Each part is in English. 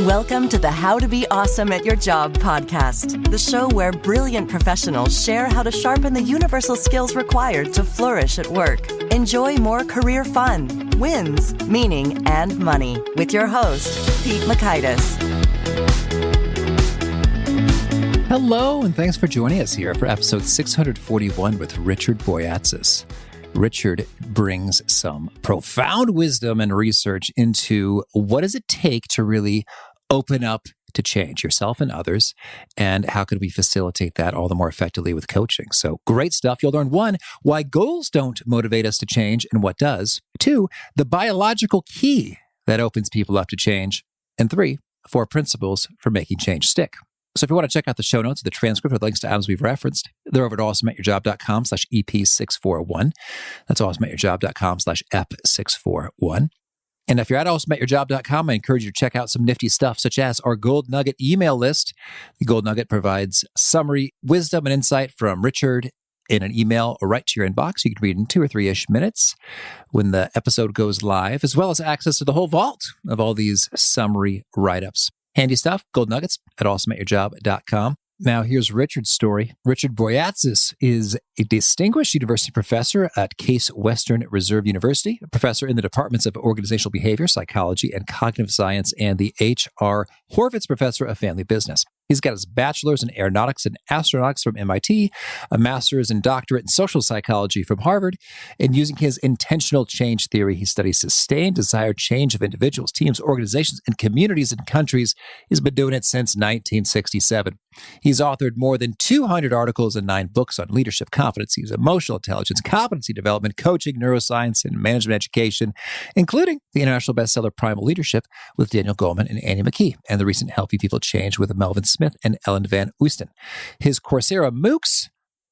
Welcome to the How to Be Awesome at Your Job podcast, the show where brilliant professionals share how to sharpen the universal skills required to flourish at work. Enjoy more career fun, wins, meaning, and money with your host, Pete McKee. Hello, and thanks for joining us here for episode 641 with Richard Boyatzis. Richard brings some profound wisdom and research into what does it take to really open up to change yourself and others, and how could we facilitate that all the more effectively with coaching. So great stuff. You'll learn 1, why goals don't motivate us to change and what does. 2, the biological key that opens people up to change. And 3, 4 principles for making change stick. So if you want to check out the show notes, the transcript with links to items we've referenced, they're over at awesomeatyourjob.com/EP641. That's awesomeatyourjob.com/EP641. And if you're at awesomeatyourjob.com, I encourage you to check out some nifty stuff, such as our Gold Nugget email list. The Gold Nugget provides summary, wisdom, and insight from Richard in an email right to your inbox. You can read in 2 or 3-ish minutes when the episode goes live, as well as access to the whole vault of all these summary write-ups. Handy stuff, Gold Nuggets at awesomeatyourjob.com. Now, here's Richard's story. Richard Boyatzis is a distinguished university professor at Case Western Reserve University, a professor in the departments of organizational behavior, psychology, and cognitive science, and the H.R. Horvitz Professor of Family Business. He's got his bachelor's in Aeronautics and Astronautics from MIT, a master's and doctorate in social psychology from Harvard, and using his intentional change theory, he studies sustained desired change of individuals, teams, organizations, and communities and countries. He's been doing it since 1967. He's authored more than 200 articles and 9 books on leadership, competencies, emotional intelligence, competency development, coaching, neuroscience, and management education, including the international bestseller Primal Leadership with Daniel Goleman and McKee, and the recent Helping People Change with Melvin and Ellen Van Oosten. His Coursera MOOCs,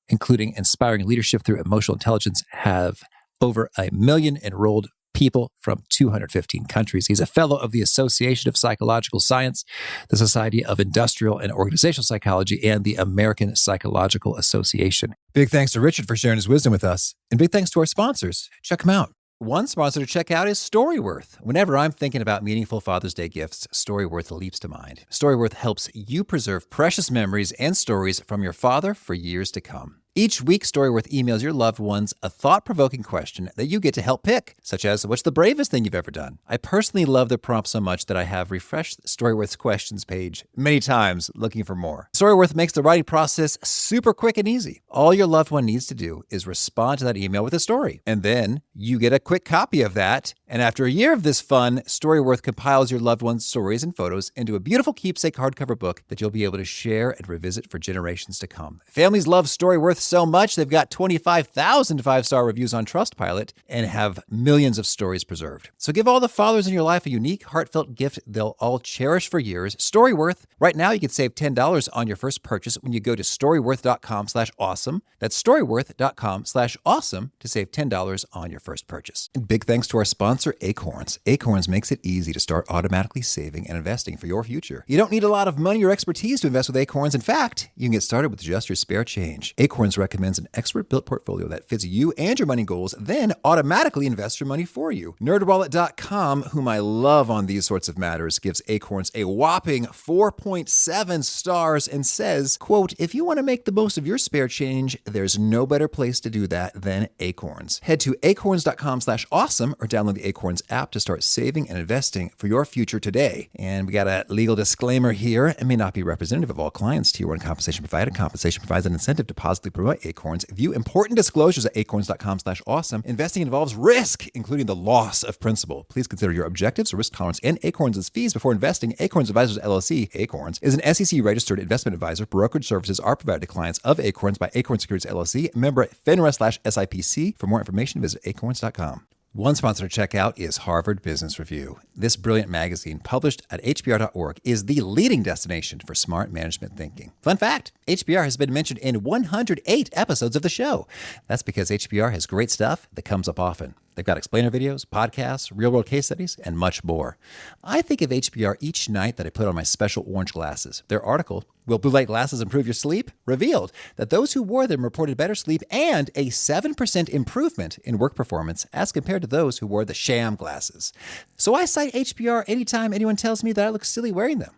including Inspiring Leadership Through Emotional Intelligence, have over 1 million enrolled people from 215 countries. He's a fellow of the Association of Psychological Science, the Society of Industrial and Organizational Psychology, and the American Psychological Association. Big thanks to Richard for sharing his wisdom with us, and big thanks to our sponsors. Check them out. One sponsor to check out is Storyworth. Whenever I'm thinking about meaningful Father's Day gifts, Storyworth leaps to mind. Storyworth helps you preserve precious memories and stories from your father for years to come. Each week, Storyworth emails your loved ones a thought-provoking question that you get to help pick, such as, what's the bravest thing you've ever done? I personally love the prompt so much that I have refreshed Storyworth's questions page many times looking for more. Storyworth makes the writing process super quick and easy. All your loved one needs to do is respond to that email with a story, and then you get a quick copy of that. And after a year of this fun, Storyworth compiles your loved one's stories and photos into a beautiful keepsake hardcover book that you'll be able to share and revisit for generations to come. Families love Storyworth so much, they've got 25,000 5-star reviews on Trustpilot and have millions of stories preserved. So give all the fathers in your life a unique, heartfelt gift they'll all cherish for years. Storyworth. Right now, you can save $10 on your first purchase when you go to storyworth.com/awesome. That's storyworth.com/awesome to save $10 on your first purchase. And big thanks to our sponsor, Acorns. Acorns makes it easy to start automatically saving and investing for your future. You don't need a lot of money or expertise to invest with Acorns. In fact, you can get started with just your spare change. Acorns recommends an expert-built portfolio that fits you and your money goals, then automatically invests your money for you. NerdWallet.com, whom I love on these sorts of matters, gives Acorns a whopping 4.7 stars and says, quote, if you want to make the most of your spare change, there's no better place to do that than Acorns. Head to acorns.com/awesome or download the Acorns app to start saving and investing for your future today. And we got a legal disclaimer here. It may not be representative of all clients. Tier 1 compensation provided. Compensation provides an incentive to positively promote Acorns. View important disclosures at acorns.com/awesome. Investing involves risk, including the loss of principal. Please consider your objectives, risk tolerance, and Acorns' fees before investing. Acorns Advisors LLC, Acorns, is an SEC-registered investment advisor. Brokerage services are provided to clients of Acorns by Acorns Securities LLC, member FINRA/SIPC. For more information, visit acorns.com. One sponsor to check out is Harvard Business Review. This brilliant magazine, published at hbr.org, is the leading destination for smart management thinking. Fun fact, HBR has been mentioned in 108 episodes of the show. That's because HBR has great stuff that comes up often. They've got explainer videos, podcasts, real-world case studies, and much more. I think of HBR each night that I put on my special orange glasses. Their article, Will Blue Light Glasses Improve Your Sleep?, revealed that those who wore them reported better sleep and a 7% improvement in work performance as compared to those who wore the sham glasses. So I cite HBR anytime anyone tells me that I look silly wearing them.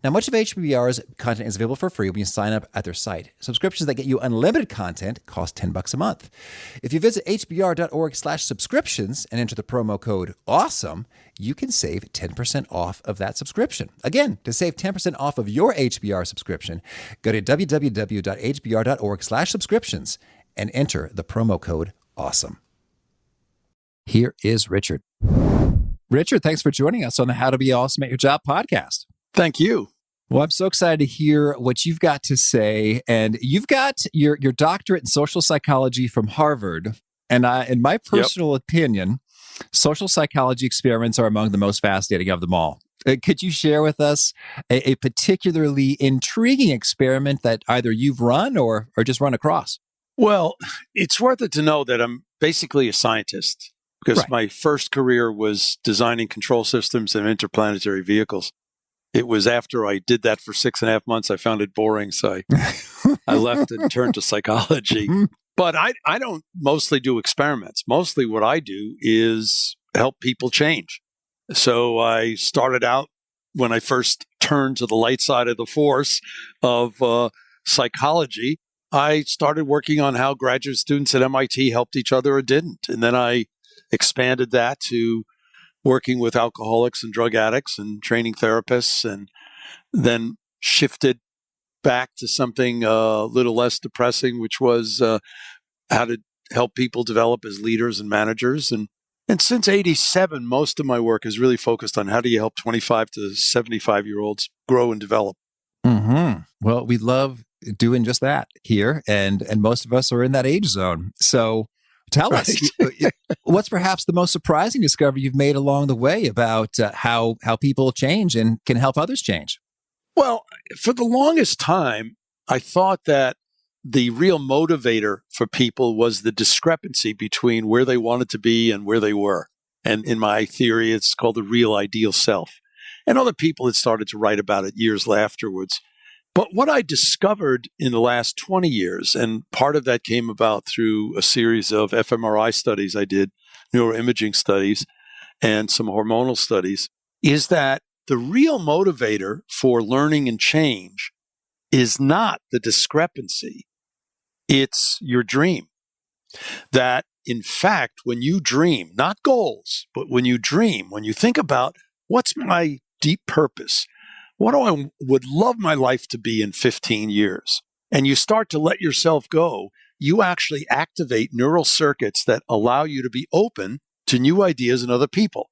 Now, much of HBR's content is available for free when you sign up at their site. Subscriptions that get you unlimited content cost $10 a month. If you visit hbr.org/subscriptions and enter the promo code AWESOME, you can save 10% off of that subscription. Again, to save 10% off of your HBR subscription, go to www.hbr.org/subscriptions and enter the promo code AWESOME. Here is Richard. Richard, thanks for joining us on the How to Be Awesome at Your Job podcast. Thank you. Well, I'm so excited to hear what you've got to say. And you've got your doctorate in social psychology from Harvard. And in my personal opinion, social psychology experiments are among the most fascinating of them all. Could you share with us a particularly intriguing experiment that either you've run or just run across? Well, it's worth it to know that I'm basically a scientist because Right. my first career was designing control systems and interplanetary vehicles. It was after I did that for 6.5 months, I found it boring. So I left and turned to psychology. But I don't mostly do experiments. Mostly what I do is help people change. So I started out when I first turned to the light side of the force of psychology. I started working on how graduate students at MIT helped each other or didn't. And then I expanded that to working with alcoholics and drug addicts and training therapists, and then shifted back to something a little less depressing, which was how to help people develop as leaders and managers. And since 87, most of my work is really focused on how do you help 25 to 75-year-olds grow and develop. Mm-hmm. Well, we love doing just that here, and most of us are in that age zone. So tell us, what's perhaps the most surprising discovery you've made along the way about how people change and can help others change? Well, for the longest time, I thought that the real motivator for people was the discrepancy between where they wanted to be and where they were. And in my theory, it's called the real ideal self. And other people had started to write about it years afterwards. But what I discovered in the last 20 years, and part of that came about through a series of fMRI studies I did, neuroimaging studies, and some hormonal studies, is that the real motivator for learning and change is not the discrepancy. It's your dream. That, in fact, when you dream, not goals, but when you dream, when you think about what's my deep purpose, what do I would love my life to be in 15 years? And you start to let yourself go, you actually activate neural circuits that allow you to be open to new ideas and other people.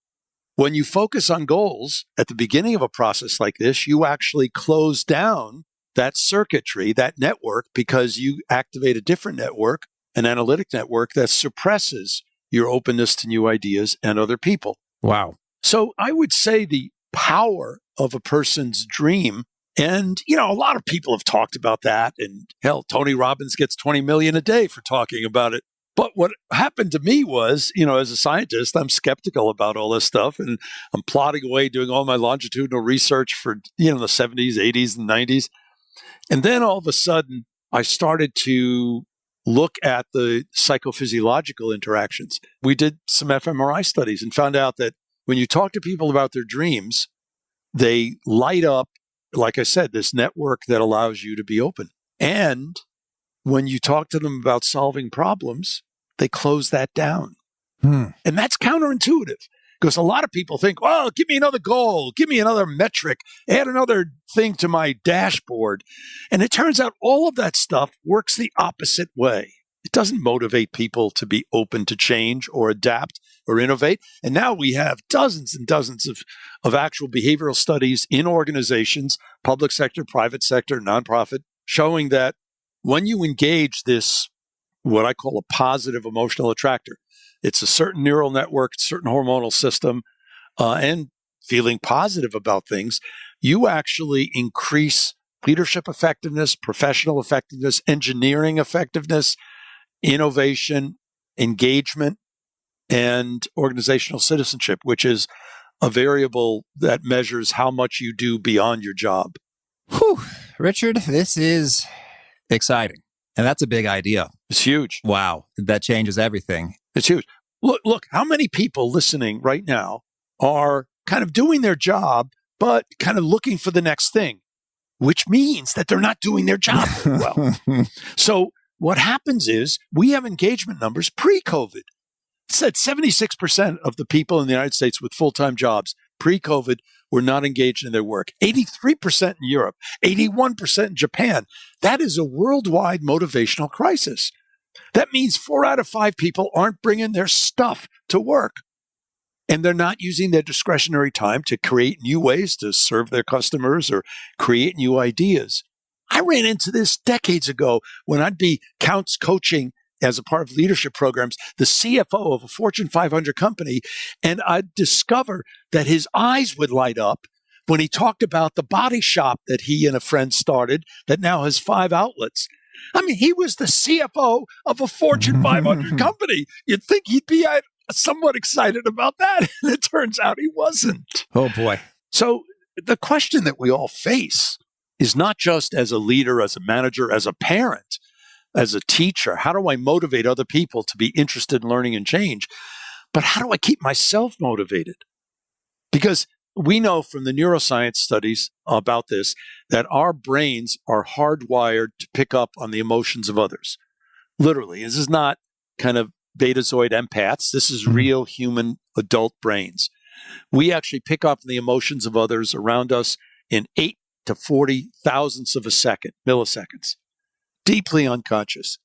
When you focus on goals at the beginning of a process like this, you actually close down that circuitry, that network, because you activate a different network, an analytic network that suppresses your openness to new ideas and other people. Wow. So I would say the power of a person's dream, and, a lot of people have talked about that. And hell, Tony Robbins gets 20 million a day for talking about it. But what happened to me was, as a scientist, I'm skeptical about all this stuff. And I'm plodding away doing all my longitudinal research for, the 70s, 80s, and 90s. And then all of a sudden, I started to look at the psychophysiological interactions. We did some fMRI studies and found out that when you talk to people about their dreams, they light up, like I said, this network that allows you to be open. And when you talk to them about solving problems, they close that down. And that's counterintuitive because a lot of people think, well, give me another goal, give me another metric, add another thing to my dashboard. And it turns out all of that stuff works the opposite way. It doesn't motivate people to be open to change or adapt or innovate. And now we have dozens and dozens of actual behavioral studies in organizations, public sector, private sector, nonprofit, showing that when you engage this, what I call a positive emotional attractor, it's a certain neural network, certain hormonal system, and feeling positive about things, you actually increase leadership effectiveness, professional effectiveness, engineering effectiveness, innovation, engagement. and organizational citizenship, which is a variable that measures how much you do beyond your job. Whew. Richard, this is exciting. And that's a big idea. It's huge. Wow. That changes everything. It's huge. Look, how many people listening right now are kind of doing their job, but kind of looking for the next thing, which means that they're not doing their job well. So what happens is we have engagement numbers pre-COVID. It said 76% of the people in the United States with full-time jobs pre-COVID were not engaged in their work. 83% in Europe, 81% in Japan. That is a worldwide motivational crisis. That means 4 out of 5 people aren't bringing their stuff to work. And they're not using their discretionary time to create new ways to serve their customers or create new ideas. I ran into this decades ago when I'd be coaching as a part of leadership programs, the CFO of a Fortune 500 company, and I'd discover that his eyes would light up when he talked about the body shop that he and a friend started that now has 5 outlets. I mean, he was the CFO of a Fortune 500 company. You'd think he'd be somewhat excited about that. And it turns out he wasn't. Oh, boy. So the question that we all face is not just as a leader, as a manager, as a parent, as a teacher, how do I motivate other people to be interested in learning and change? But how do I keep myself motivated? Because we know from the neuroscience studies about this that our brains are hardwired to pick up on the emotions of others. Literally, this is not kind of betazoid empaths. This is real human adult brains. We actually pick up on the emotions of others around us in 8 to 40 thousandths of a second, milliseconds. Deeply unconscious.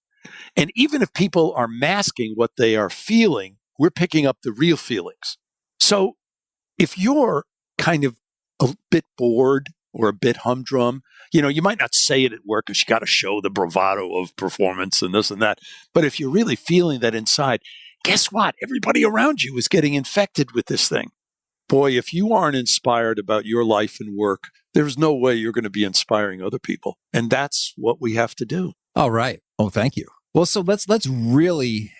And even if people are masking what they are feeling, we're picking up the real feelings. So if you're kind of a bit bored or a bit humdrum, you might not say it at work because you got to show the bravado of performance and this and that. But if you're really feeling that inside, guess what? Everybody around you is getting infected with this thing. Boy, if you aren't inspired about your life and work, there's no way you're going to be inspiring other people. And that's what we have to do. All right. Oh, thank you. Well, so let's really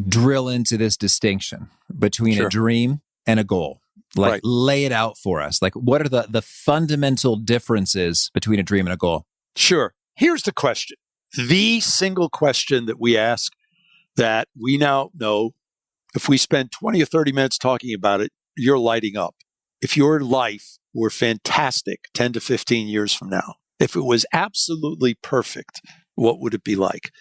drill into this distinction between a dream and a goal. Like, lay it out for us. Like, what are the fundamental differences between a dream and a goal? Sure. Here's the question. The single question that we ask that we now know, if we spend 20 or 30 minutes talking about it, you're lighting up. If your life were fantastic 10 to 15 years from now, if it was absolutely perfect, what would it be like?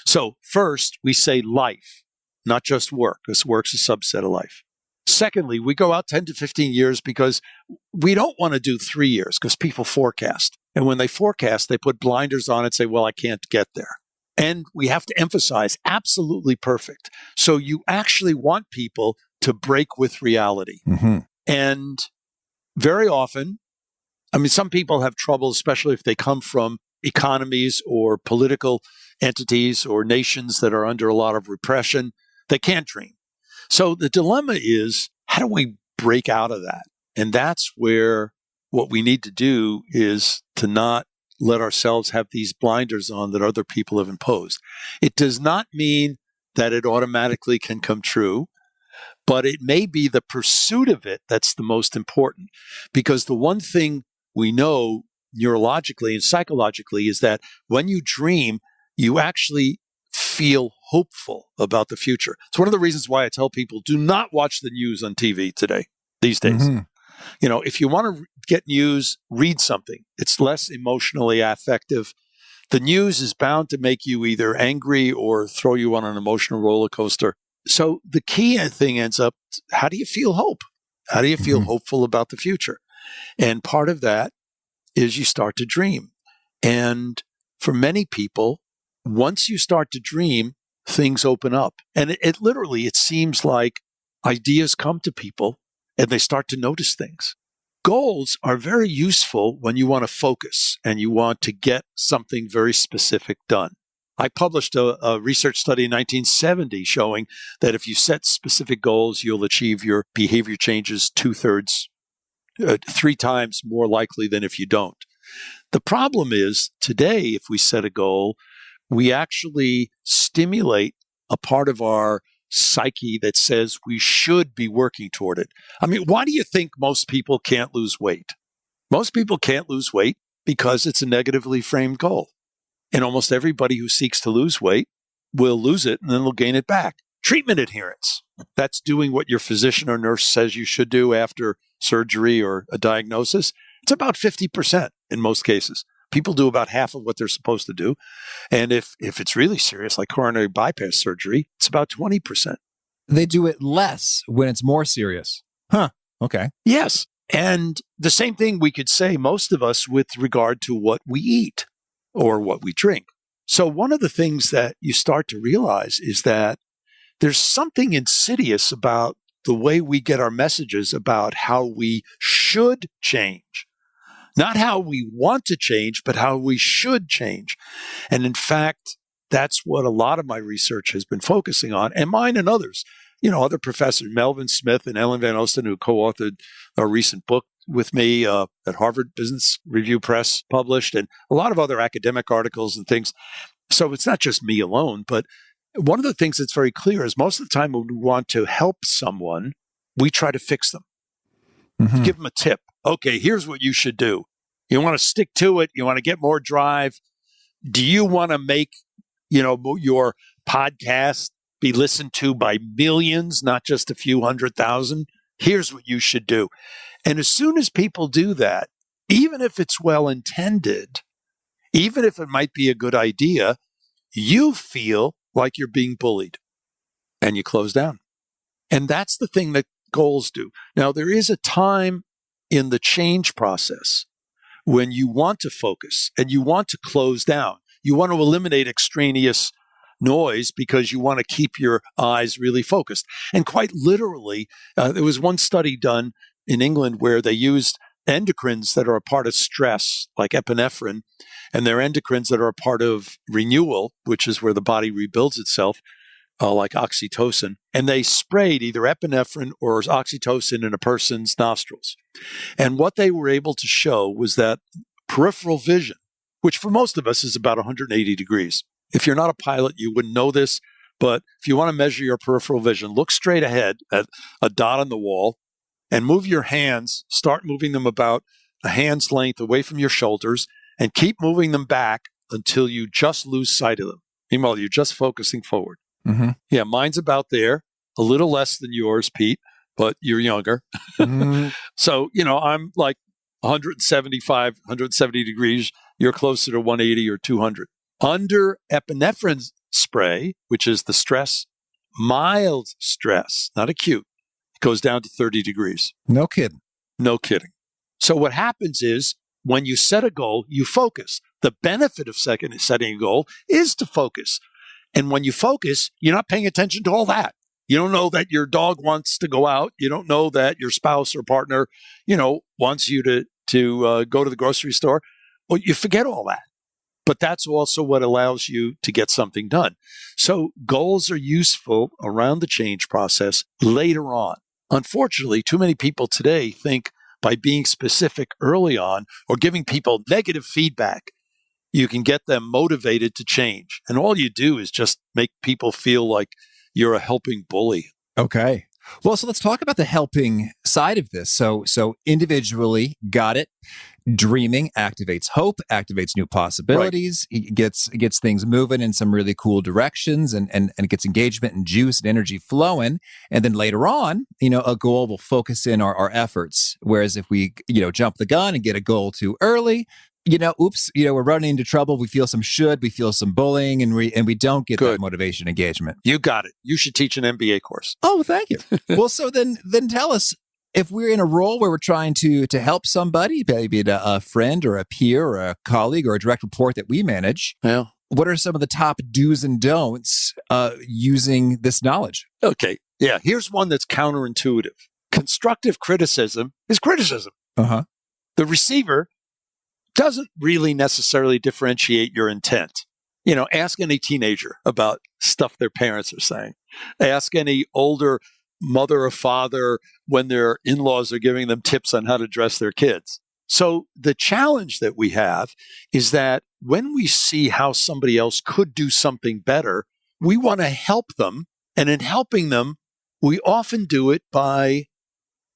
So first, we say life, not just work, because work's a subset of life. Secondly, we go out 10 to 15 years because we don't want to do 3 years because people forecast. And when they forecast, they put blinders on and say, well, I can't get there. And we have to emphasize absolutely perfect. So you actually want people to break with reality. Mm-hmm. And very often, some people have trouble, especially if they come from economies or political entities or nations that are under a lot of repression. They can't dream. So the dilemma is, how do we break out of that? And that's where what we need to do is to not let ourselves have these blinders on that other people have imposed. It does not mean that it automatically can come true, but it may be the pursuit of it that's the most important. Because the one thing we know neurologically and psychologically is that when you dream, you actually feel hopeful about the future. It's one of the reasons why I tell people, do not watch the news on TV these days. Mm-hmm. If you want to get news, read something. It's less emotionally affective. The news is bound to make you either angry or throw you on an emotional roller coaster. So the key thing ends up, how do you feel hope? How do you feel hopeful about the future? And part of that is you start to dream. And for many people, once you start to dream, things open up. And it literally, it seems like ideas come to people and they start to notice things. Goals are very useful when you want to focus and you want to get something very specific done. I published a research study in 1970 showing that if you set specific goals, you'll achieve your behavior changes 3 times more likely than if you don't. The problem is today, if we set a goal, we actually stimulate a part of our psyche that says we should be working toward it. I mean, why do you think most people can't lose weight? Most people can't lose weight because it's a negatively framed goal. And almost everybody who seeks to lose weight will lose it and then they'll gain it back. Treatment adherence. That's doing what your physician or nurse says you should do after surgery or a diagnosis. It's about 50% in most cases. People do about half of what they're supposed to do. And if it's really serious, like coronary bypass surgery, it's about 20%. They do it less when it's more serious. Huh. Okay. Yes. And the same thing we could say, most of us, with regard to what we eat or what we drink. So one of the things that you start to realize is that there's something insidious about the way we get our messages about how we should change. Not how we want to change, but how we should change. And in fact, that's what a lot of my research has been focusing on, and mine and others. You know, other professors, Melvin Smith and Ellen Van Oosten, who co-authored a recent book with me that Harvard Business Review Press published, and a lot of other academic articles and things. So it's not just me alone, but one of the things that's very clear is most of the time when we want to help someone, we try to fix them. Mm-hmm. Give them a tip. Okay, here's what you should do. You want to stick to it. You want to get more drive. Do you want to make, your podcast be listened to by millions, not just a few 100,000? Here's what you should do. And as soon as people do that, even if it's well-intended, even if it might be a good idea, you feel like you're being bullied and you close down. And that's the thing that goals do. Now, there is a time in the change process when you want to focus and you want to close down. You want to eliminate extraneous noise because you want to keep your eyes really focused. And quite literally, there was one study done in England where they used endocrines that are a part of stress, like epinephrine, and they're endocrines that are a part of renewal, which is where the body rebuilds itself, like oxytocin. And they sprayed either epinephrine or oxytocin in a person's nostrils. And what they were able to show was that peripheral vision, which for most of us is about 180 degrees. If you're not a pilot, you wouldn't know this, but if you want to measure your peripheral vision, look straight ahead at a dot on the wall and move your hands, start moving them about a hand's length away from your shoulders and keep moving them back until you just lose sight of them. Meanwhile, you're just focusing forward. Mm-hmm. Yeah, mine's about there, a little less than yours, Pete, but you're younger. Mm-hmm. So, I'm like 175, 170 degrees. You're closer to 180 or 200. Under epinephrine spray, which is the stress, mild stress, not acute, it goes down to 30 degrees. No kidding. No kidding. So what happens is when you set a goal, you focus. The benefit of setting a goal is to focus. And when you focus, you're not paying attention to all that. You don't know that your dog wants to go out. You don't know that your spouse or partner, wants you to go to the grocery store. Well, you forget all that. But that's also what allows you to get something done. So goals are useful around the change process later on. Unfortunately, too many people today think by being specific early on or giving people negative feedback, you can get them motivated to change. And all you do is just make people feel like you're a helping bully. Okay. Well, so let's talk about the helping side of this. So individually, got it. Dreaming activates hope, activates new possibilities. Right. It gets things moving in some really cool directions and it gets engagement and juice and energy flowing. And then later on, a goal will focus in our efforts. Whereas if we, jump the gun and get a goal too early, we're running into trouble. We feel some bullying and we don't get that motivation engagement. You got it. You should teach an MBA course. Oh, thank you. Well, so then tell us, if we're in a role where we're trying to help somebody, maybe a friend or a peer or a colleague or a direct report that we manage, what are some of the top do's and don'ts using this knowledge? Okay. Yeah. Here's one that's counterintuitive. Constructive criticism is criticism. Uh-huh. The receiver doesn't really necessarily differentiate your intent. Ask any teenager about stuff their parents are saying. Ask any older mother or father when their in-laws are giving them tips on how to dress their kids. So the challenge that we have is that when we see how somebody else could do something better, we want to help them And in helping them, we often do it by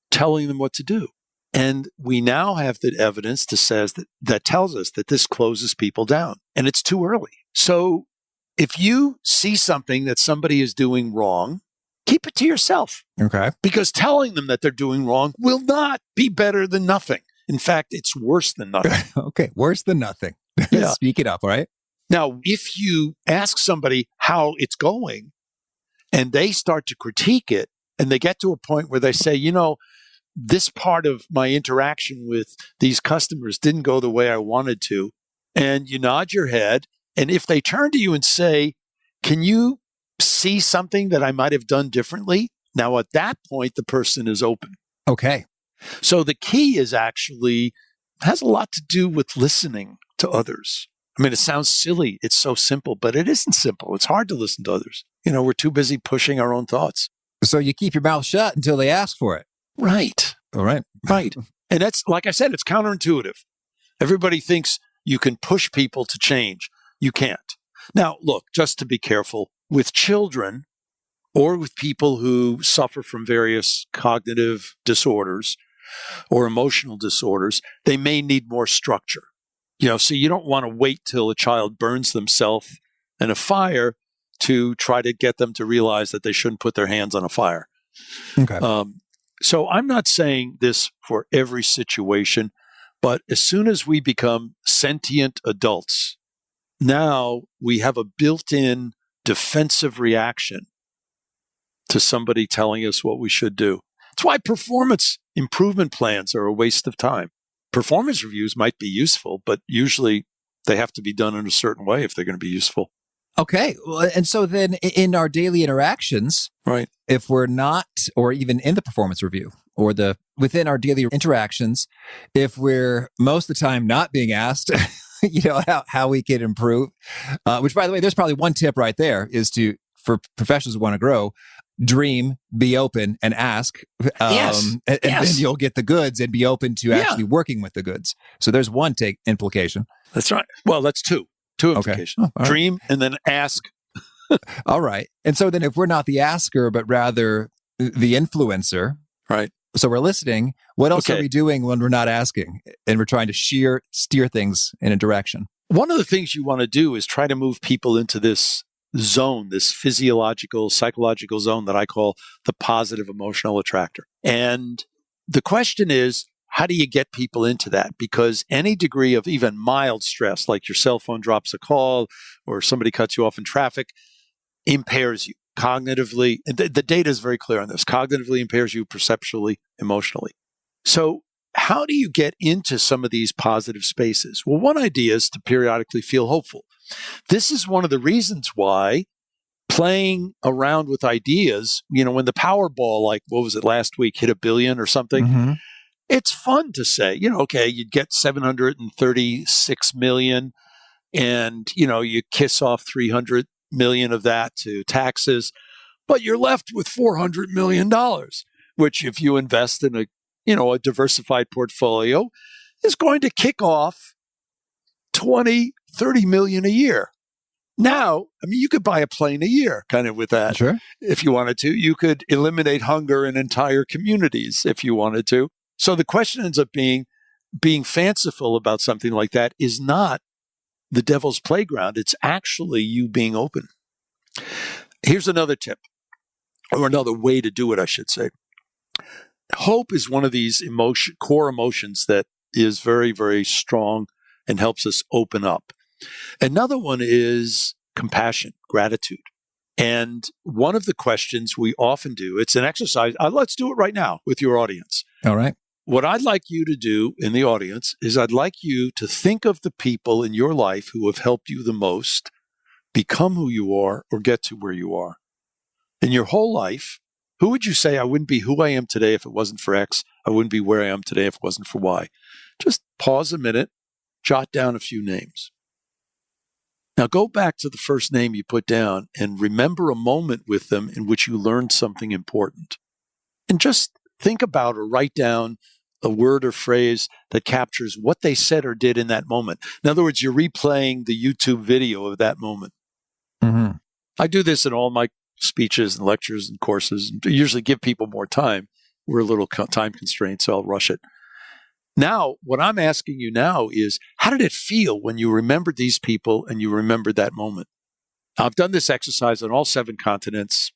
telling them what to do. And we now have the evidence that tells us that this closes people down, and it's too early. So if you see something that somebody is doing wrong, keep it to yourself. Okay. Because telling them that they're doing wrong will not be better than nothing. In fact, it's worse than nothing. Okay. Worse than nothing. Yeah. Speak it up, all right? Now, if you ask somebody how it's going and they start to critique it and they get to a point where they say, this part of my interaction with these customers didn't go the way I wanted to, and you nod your head, and if they turn to you and say, can you see something that I might have done differently? Now, at that point, the person is open. Okay. So the key has a lot to do with listening to others. I mean, it sounds silly. It's so simple, but it isn't simple. It's hard to listen to others. We're too busy pushing our own thoughts. So you keep your mouth shut until they ask for it. Right. All right. Right. And that's, like I said, it's counterintuitive. Everybody thinks you can push people to change. You can't. Now, look, just to be careful, with children or with people who suffer from various cognitive disorders or emotional disorders, they may need more structure. So you don't want to wait till a child burns themselves in a fire to try to get them to realize that they shouldn't put their hands on a fire. Okay. So I'm not saying this for every situation, but as soon as we become sentient adults, now we have a built-in defensive reaction to somebody telling us what we should do. That's why performance improvement plans are a waste of time. Performance reviews might be useful, but usually they have to be done in a certain way if they're going to be useful. Okay. Well, and so then in our daily interactions, right? If we're not, or even in the performance review or within our daily interactions, if we're most of the time not being asked, how we can improve, which by the way, there's probably one tip right there is for professionals who want to grow, dream, be open, and ask. Yes. And then you'll get the goods and be open to actually working with the goods. So there's one implication. That's right. Well, that's two implications. Okay. Oh, dream and then ask. All right. And so then if we're not the asker, but rather the influencer, right? So we're listening. What else are we doing when we're not asking and we're trying to steer things in a direction? One of the things you want to do is try to move people into this zone, this physiological, psychological zone that I call the positive emotional attractor. And the question is, how do you get people into that? Because any degree of even mild stress, like your cell phone drops a call or somebody cuts you off in traffic, impairs you cognitively. And the data is very clear on this. Cognitively impairs you, perceptually, emotionally. So how do you get into some of these positive spaces? Well, one idea is to periodically feel hopeful. This is one of the reasons why playing around with ideas, when the Powerball, like, what was it last week, hit $1 billion or something, mm-hmm. It's fun to say, okay, you'd get 736 million and, you kiss off 300 million of that to taxes, but you're left with $400 million, which if you invest in a diversified portfolio is going to kick off 20, 30 million a year. Now, you could buy a plane a year kind of with that. Sure. If you wanted to. You could eliminate hunger in entire communities if you wanted to. So the question ends up being fanciful about something like that is not the devil's playground. It's actually you being open. Here's another tip, or another way to do it, I should say. Hope is one of these core emotions that is very, very strong and helps us open up. Another one is compassion, gratitude. And one of the questions we often do, it's an exercise. Let's do it right now with your audience. All right. What I'd like you to do in the audience is I'd like you to think of the people in your life who have helped you the most become who you are or get to where you are. In your whole life, who would you say, I wouldn't be who I am today if it wasn't for X? I wouldn't be where I am today if it wasn't for Y. Just pause a minute, jot down a few names. Now go back to the first name you put down and remember a moment with them in which you learned something important. And just think about or write down a word or phrase that captures what they said or did in that moment. In other words, you're replaying the YouTube video of that moment. Mm-hmm. I do this in all my speeches and lectures and courses and usually give people more time. We're a little time constrained, so I'll rush it. Now, what I'm asking you now is, how did it feel when you remembered these people and you remembered that moment? I've done this exercise on all 7 continents,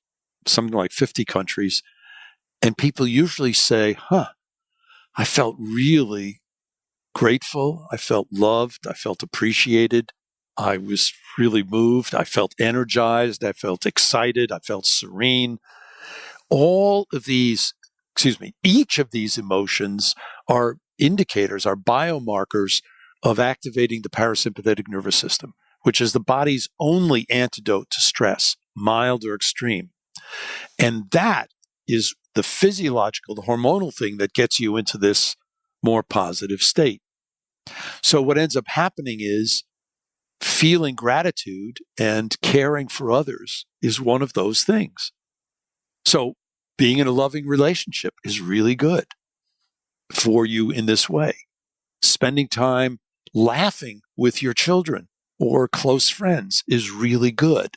something like 50 countries, and people usually say, I felt really grateful. I felt loved. I felt appreciated. I was really moved. I felt energized. I felt excited. I felt serene. All of these, each of these emotions are indicators, are biomarkers of activating the parasympathetic nervous system, which is the body's only antidote to stress, mild or extreme. And that is the physiological, the hormonal thing that gets you into this more positive state. So what ends up happening is feeling gratitude and caring for others is one of those things. So being in a loving relationship is really good for you in this way. Spending time laughing with your children or close friends is really good.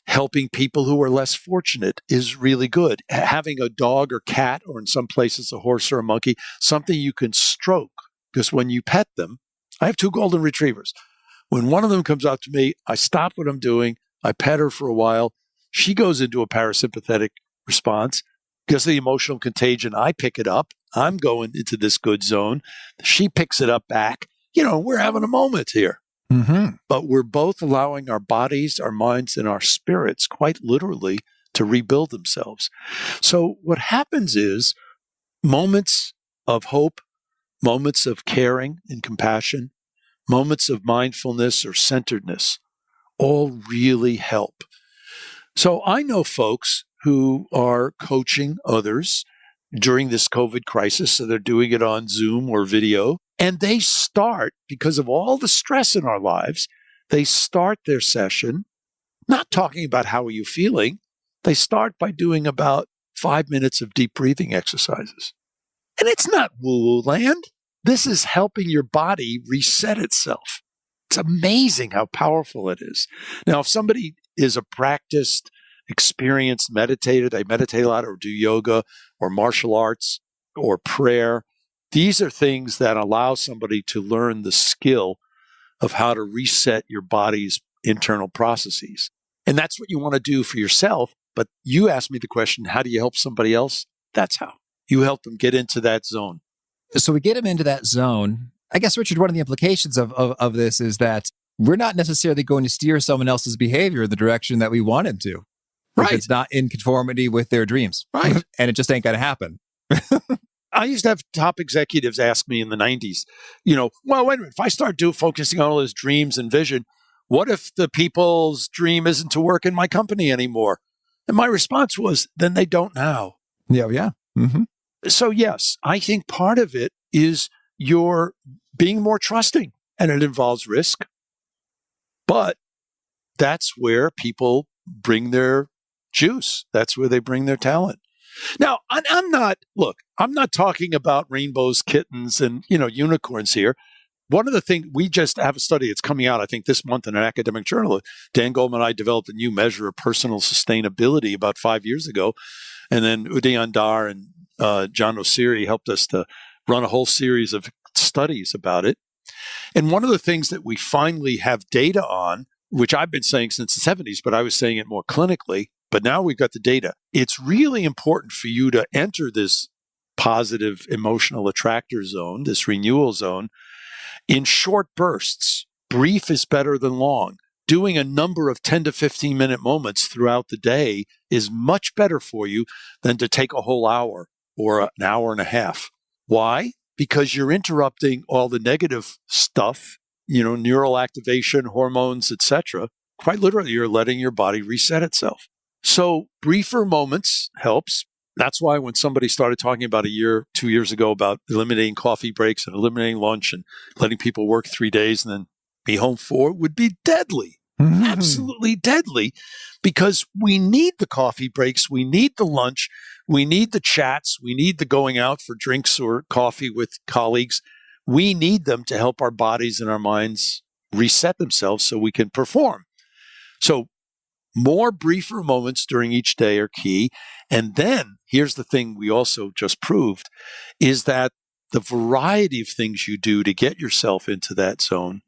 Helping people who are less fortunate is really good. Having a dog or cat, or in some places a horse or a monkey, something you can stroke. Because when you pet them, I have 2 golden retrievers. When one of them comes up to me, I stop what I'm doing. I pet her for a while. She goes into a parasympathetic response because of the emotional contagion. I pick it up. I'm going into this good zone. She picks it up back. We're having a moment here. Mm-hmm. But we're both allowing our bodies, our minds, and our spirits, quite literally, to rebuild themselves. So what happens is moments of hope, moments of caring and compassion, moments of mindfulness or centeredness all really help. So I know folks who are coaching others during this COVID crisis. So they're doing it on Zoom or video. And they start, because of all the stress in our lives, they start their session not talking about how are you feeling. They start by doing about 5 minutes of deep breathing exercises. And it's not woo-woo land. This is helping your body reset itself. It's amazing how powerful it is. Now, if somebody is a practiced, experienced meditator, they meditate a lot or do yoga or martial arts or prayer, these are things that allow somebody to learn the skill of how to reset your body's internal processes. And that's what you want to do for yourself. But you asked me the question, how do you help somebody else? That's how. You help them get into that zone. So we get them into that zone. I guess, Richard, one of the implications of this is that we're not necessarily going to steer someone else's behavior in the direction that we want him to. Right. If it's not in conformity with their dreams. Right. And it just ain't going to happen. I used to have top executives ask me in the 90s, well, wait a minute, if I start focusing on all his dreams and vision, what if the people's dream isn't to work in my company anymore? And my response was, then they don't now. Yeah. Mm-hmm. So yes, I think part of it is you're being more trusting, and it involves risk. But that's where people bring their juice. That's where they bring their talent. Now, I'm not talking about rainbows, kittens, and, unicorns here. One of the things, we just have a study that's coming out, I think, this month in an academic journal. Dan Goleman and I developed a new measure of personal sustainability about 5 years ago. And then Udayan Dar and John Osiri helped us to run a whole series of studies about it. And one of the things that we finally have data on, which I've been saying since the 70s, but I was saying it more clinically, but now we've got the data. It's really important for you to enter this positive emotional attractor zone, this renewal zone, in short bursts. Brief is better than long. Doing a number of 10 to 15 minute moments throughout the day is much better for you than to take a whole hour or an hour and a half. Why? Because you're interrupting all the negative stuff, neural activation, hormones, etc. Quite literally, you're letting your body reset itself. So briefer moments helps. That's why when somebody started talking about 2 years ago about eliminating coffee breaks and eliminating lunch and letting people work 3 days and then be home 4 would be deadly, absolutely deadly, because we need the coffee breaks, we need the lunch, we need the chats, we need the going out for drinks or coffee with colleagues. We need them to help our bodies and our minds reset themselves so we can perform. So More briefer moments during each day are key. And then here's the thing we also just proved is that the variety of things you do to get yourself into that zone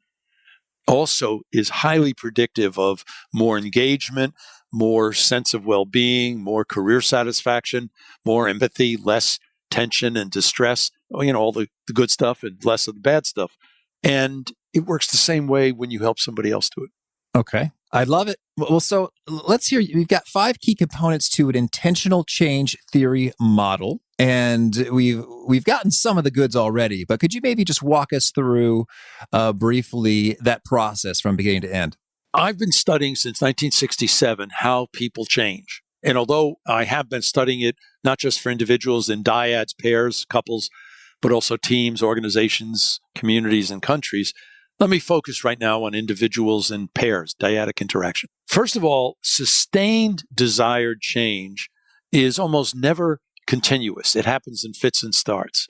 also is highly predictive of more engagement, more sense of well-being, more career satisfaction, more empathy, less tension and distress, all the good stuff and less of the bad stuff. And it works the same way when you help somebody else do it. Okay. I love it. Well, so let's hear, we've got 5 key components to an intentional change theory model. And we've gotten some of the goods already, but could you maybe just walk us through briefly that process from beginning to end? I've been studying since 1967 how people change. And although I have been studying it not just for individuals in dyads, pairs, couples, but also teams, organizations, communities, and countries, let me focus right now on individuals and pairs, dyadic interaction. First of all, sustained desired change is almost never continuous. It happens in fits and starts.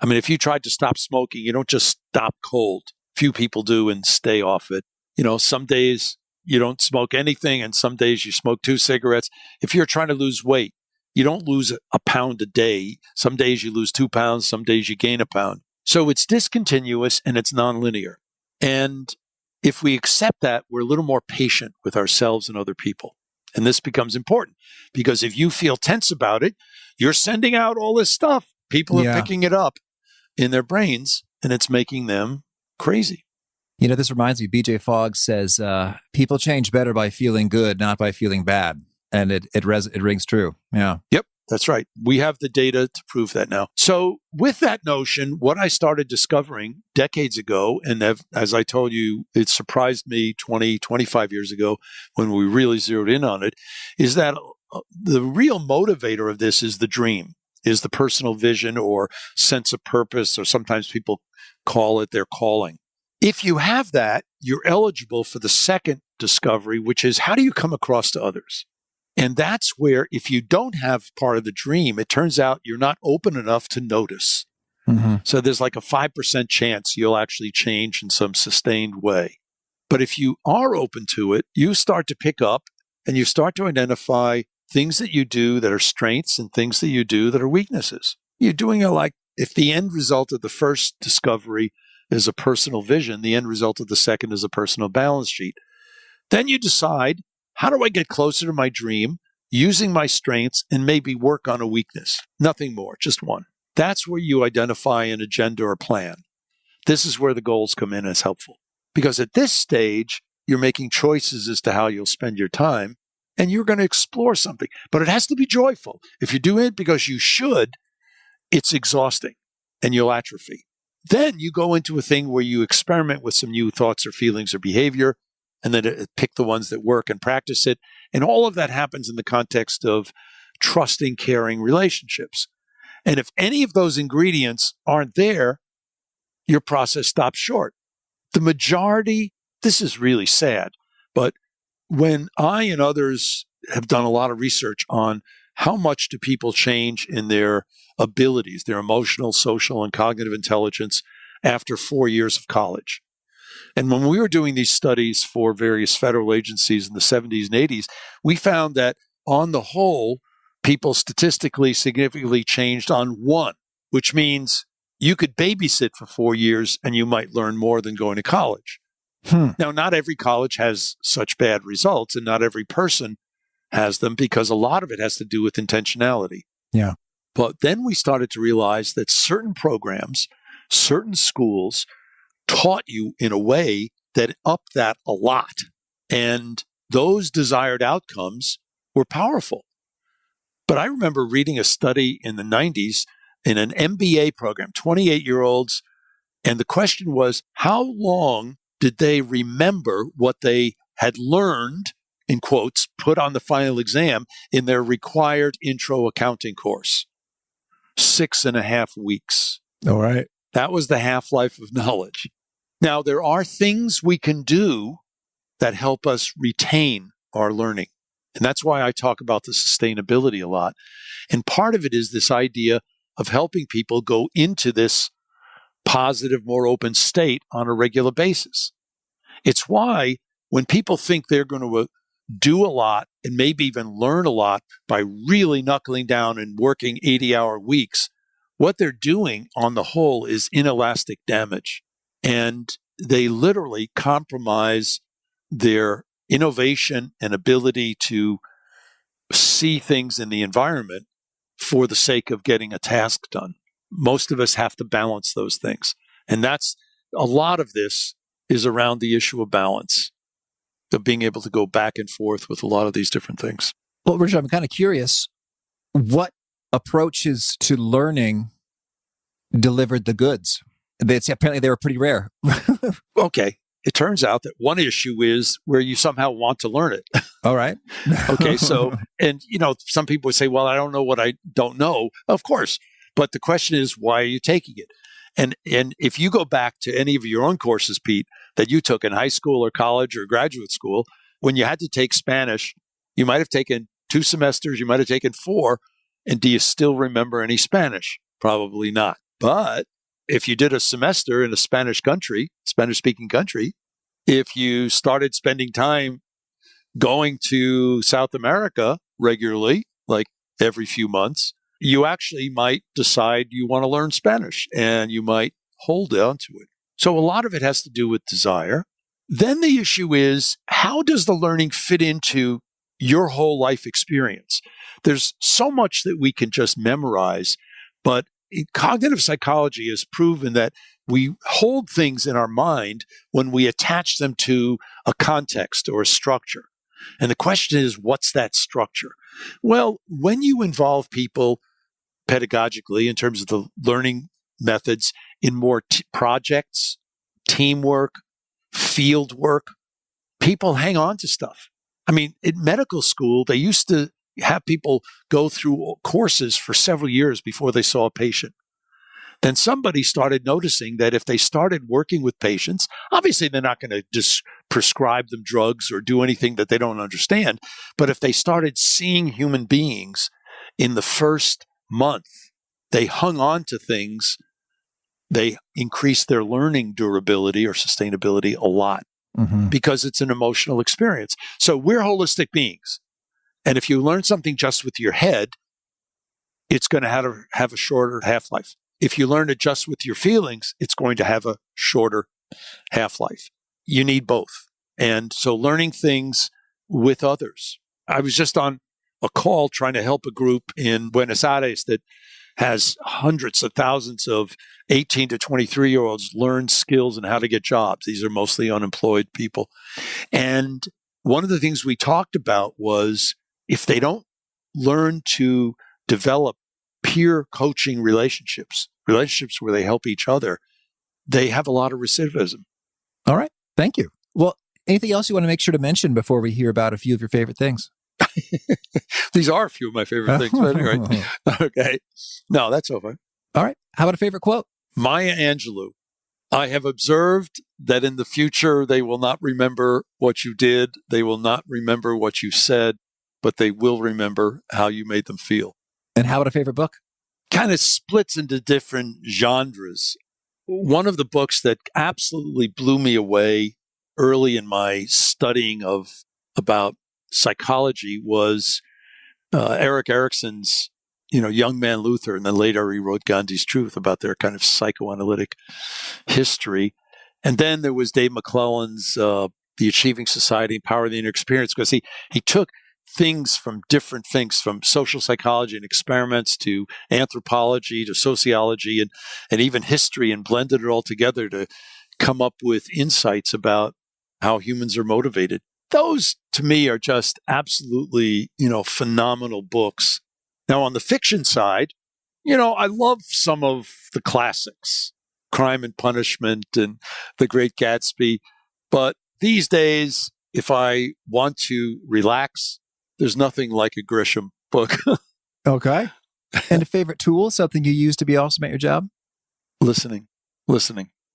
I mean, if you tried to stop smoking, you don't just stop cold. Few people do and stay off it. Some days you don't smoke anything and some days you smoke 2 cigarettes. If you're trying to lose weight, you don't lose a pound a day. Some days you lose 2 pounds, some days you gain a pound. So it's discontinuous and it's nonlinear. And if we accept that, we're a little more patient with ourselves and other people. And this becomes important because if you feel tense about it, you're sending out all this stuff. People are picking it up in their brains and it's making them crazy. This reminds me, BJ Fogg says, people change better by feeling good, not by feeling bad. And it rings true. Yeah. Yep. That's right. We have the data to prove that now. So with that notion, what I started discovering decades ago, and as I told you, it surprised me 20, 25 years ago when we really zeroed in on it, is that the real motivator of this is the dream, is the personal vision or sense of purpose, or sometimes people call it their calling. If you have that, you're eligible for the second discovery, which is how do you come across to others? And that's where, if you don't have part of the dream, it turns out you're not open enough to notice. Mm-hmm. So there's like a 5% chance you'll actually change in some sustained way. But if you are open to it, you start to pick up and you start to identify things that you do that are strengths and things that you do that are weaknesses. You're doing it like if the end result of the first discovery is a personal vision, the end result of the second is a personal balance sheet. Then you decide, how do I get closer to my dream using my strengths and maybe work on a weakness? Nothing more, just one. That's where you identify an agenda or plan. This is where the goals come in as helpful. Because at this stage, you're making choices as to how you'll spend your time and you're going to explore something. But it has to be joyful. If you do it because you should, it's exhausting and you'll atrophy. Then you go into a thing where you experiment with some new thoughts or feelings or behavior, and then pick the ones that work and practice it. And all of that happens in the context of trusting, caring relationships. And if any of those ingredients aren't there, your process stops short. The majority, this is really sad, but when I and others have done a lot of research on how much do people change in their abilities, their emotional, social, and cognitive intelligence after 4 years of college. And when we were doing these studies for various federal agencies in the 70s and 80s, we found that on the whole, people statistically significantly changed on 1, which means you could babysit for 4 years and you might learn more than going to college. Now, not every college has such bad results and not every person has them because a lot of it has to do with intentionality. Yeah. But then we started to realize that certain programs, certain schools taught you in a way that upped that a lot. And those desired outcomes were powerful. But I remember reading a study in the 90s in an MBA program, 28-year-olds, and the question was, how long did they remember what they had learned, in quotes, put on the final exam in their required intro accounting course? 6.5 weeks. All right. That was the half-life of knowledge. Now, there are things we can do that help us retain our learning. And that's why I talk about the sustainability a lot. And part of it is this idea of helping people go into this positive, more open state on a regular basis. It's why when people think they're going to do a lot and maybe even learn a lot by really knuckling down and working 80-hour weeks, what they're doing on the whole is inelastic damage. And they literally compromise their innovation and ability to see things in the environment for the sake of getting a task done. Most of us have to balance those things. And that's a lot of this is around the issue of balance, of being able to go back and forth with a lot of these different things. Well, Richard, I'm kind of curious, what approaches to learning delivered the goods? Apparently they were pretty rare. Okay. It turns out that one issue is where you somehow want to learn it. All right. Okay. So, and some people would say, well, I don't know what I don't know. Of course. But the question is, why are you taking it? And if you go back to any of your own courses, Pete, that you took in high school or college or graduate school, when you had to take Spanish, you might have taken 2 semesters, you might have taken 4. And do you still remember any Spanish? Probably not. But if you did a semester in a Spanish-speaking country, if you started spending time going to South America regularly, like every few months, you actually might decide you want to learn Spanish and you might hold on to it. So a lot of it has to do with desire. Then the issue is, how does the learning fit into your whole life experience? There's so much that we can just memorize, but cognitive psychology has proven that we hold things in our mind when we attach them to a context or a structure. And the question is, what's that structure? Well, when you involve people pedagogically in terms of the learning methods in more projects, teamwork, field work, people hang on to stuff. I mean, in medical school, they used to have people go through courses for several years before they saw a patient. Then somebody started noticing that if they started working with patients, obviously they're not going to just prescribe them drugs or do anything that they don't understand. But if they started seeing human beings in the first month, they hung on to things, they increased their learning durability or sustainability a lot because it's an emotional experience. So we're holistic beings. And if you learn something just with your head, it's going to have a shorter half-life. If you learn it just with your feelings, it's going to have a shorter half-life. You need both. And so learning things with others. I was just on a call trying to help a group in Buenos Aires that has hundreds of thousands of 18 to 23-year-olds learn skills and how to get jobs. These are mostly unemployed people. And one of the things we talked about was, if they don't learn to develop peer coaching relationships where they help each other, they have a lot of recidivism. All right. Thank you. Well, anything else you want to make sure to mention before we hear about a few of your favorite things? These are a few of my favorite things. But anyway. Okay. No, that's over. All right. How about a favorite quote? Maya Angelou. I have observed that in the future, they will not remember what you did. They will not remember what you said, but they will remember how you made them feel. And how about a favorite book? Kind of splits into different genres. One of the books that absolutely blew me away early in my studying about psychology was Erik Erikson's, Young Man Luther, and then later he wrote Gandhi's Truth, about their kind of psychoanalytic history. And then there was Dave McClellan's The Achieving Society, Power of the Inner Experience, because he took things from different things, from social psychology and experiments to anthropology to sociology and even history, and blended it all together to come up with insights about how humans are motivated. Those, to me, are just absolutely, phenomenal books. Now, on the fiction side, I love some of the classics, Crime and Punishment and The Great Gatsby. But these days, if I want to relax, there's nothing like a Grisham book. Okay. And a favorite tool, something you use to be awesome at your job? Listening.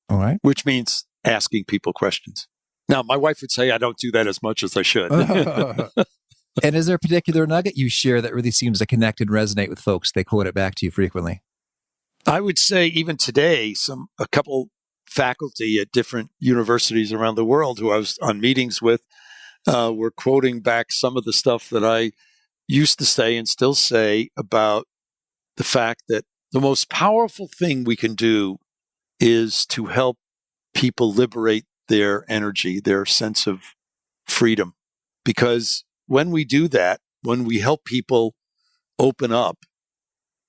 All right. Which means asking people questions. Now, my wife would say I don't do that as much as I should. And is there a particular nugget you share that really seems to connect and resonate with folks? They quote it back to you frequently. I would say even today, a couple faculty at different universities around the world who I was on meetings with we're quoting back some of the stuff that I used to say and still say about the fact that the most powerful thing we can do is to help people liberate their energy, their sense of freedom. Because when we do that, when we help people open up,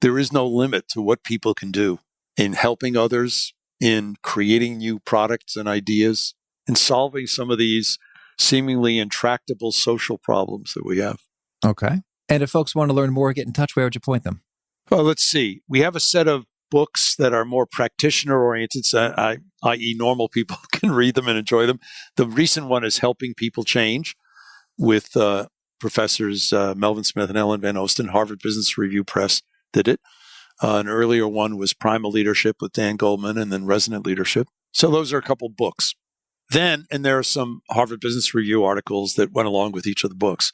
there is no limit to what people can do in helping others, in creating new products and ideas, in solving some of these seemingly intractable social problems that we have. Okay. And if folks want to learn more, get in touch, where would you point them? Well, let's see. We have a set of books that are more practitioner-oriented, i.e. normal people can read them and enjoy them. The recent one is Helping People Change with Professors Melvin Smith and Ellen Van Oosten. Harvard Business Review Press did it. An earlier one was Primal Leadership with Dan Goleman, and then Resonant Leadership. So those are a couple books. Then, and there are some Harvard Business Review articles that went along with each of the books.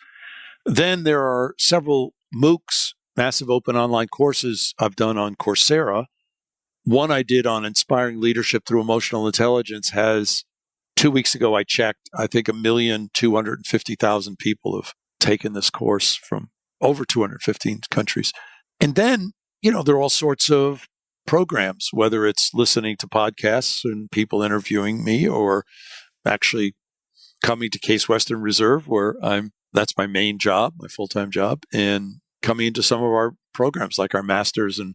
Then there are several MOOCs, massive open online courses I've done on Coursera. One I did on inspiring leadership through emotional intelligence has, 2 weeks ago I checked, I think 1,250,000 people have taken this course from over 215 countries. And then, there are all sorts of programs, whether it's listening to podcasts and people interviewing me, or actually coming to Case Western Reserve, where that's my main job, my full-time job, and coming into some of our programs like our Masters in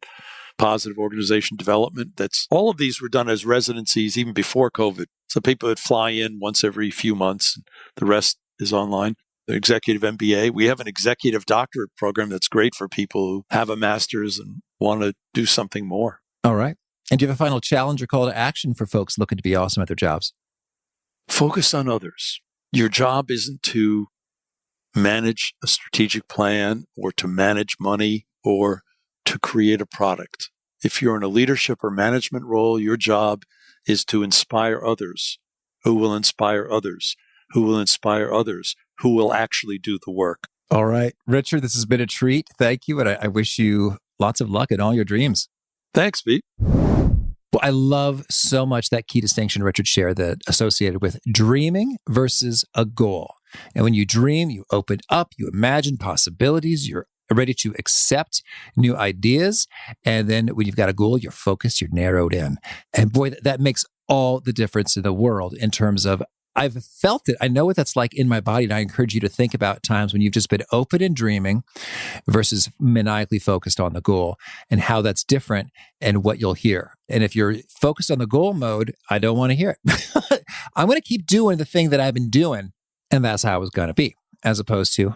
Positive Organization Development. All of these were done as residencies even before COVID. So people would fly in once every few months. And the rest is online. The Executive MBA. We have an Executive Doctorate program that's great for people who have a master's and want to do something more. All right. And do you have a final challenge or call to action for folks looking to be awesome at their jobs? Focus on others. Your job isn't to manage a strategic plan or to manage money or to create a product. If you're in a leadership or management role, your job is to inspire others who will inspire others, who will inspire others, who will actually do the work. All right. Richard, this has been a treat. Thank you. And I wish you lots of luck in all your dreams. Thanks, Pete. Well, I love so much that key distinction Richard shared that associated with dreaming versus a goal. And when you dream, you open up, you imagine possibilities, you're ready to accept new ideas. And then when you've got a goal, you're focused, you're narrowed in. And boy, that makes all the difference in the world in terms of I've felt it. I know what that's like in my body. And I encourage you to think about times when you've just been open and dreaming versus maniacally focused on the goal and how that's different and what you'll hear. And if you're focused on the goal mode, I don't want to hear it. I'm going to keep doing the thing that I've been doing. And that's how it's going to be, as opposed to,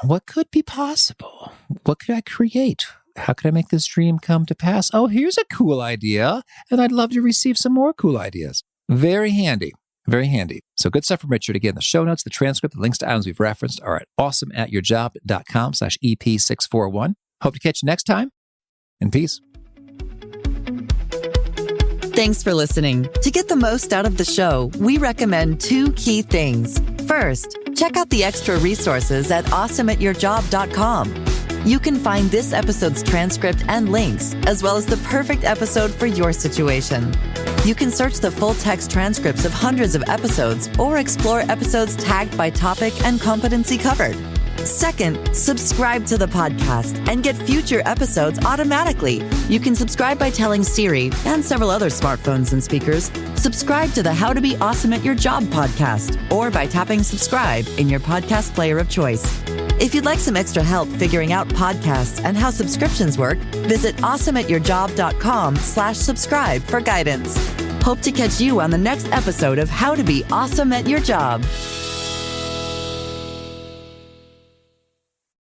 what could be possible? What could I create? How could I make this dream come to pass? Oh, here's a cool idea. And I'd love to receive some more cool ideas. Very handy. Very handy. So good stuff from Richard. Again, the show notes, the transcript, the links to items we've referenced are at awesomeatyourjob.com/EP641. Hope to catch you next time. And peace. Thanks for listening. To get the most out of the show, we recommend 2 key things. First, check out the extra resources at awesomeatyourjob.com. You can find this episode's transcript and links, as well as the perfect episode for your situation. You can search the full text transcripts of hundreds of episodes or explore episodes tagged by topic and competency covered. Second, subscribe to the podcast and get future episodes automatically. You can subscribe by telling Siri and several other smartphones and speakers, subscribe to the How to Be Awesome at Your Job podcast, or by tapping subscribe in your podcast player of choice. If you'd like some extra help figuring out podcasts and how subscriptions work, visit awesomeatyourjob.com/subscribe for guidance. Hope to catch you on the next episode of How to Be Awesome at Your Job.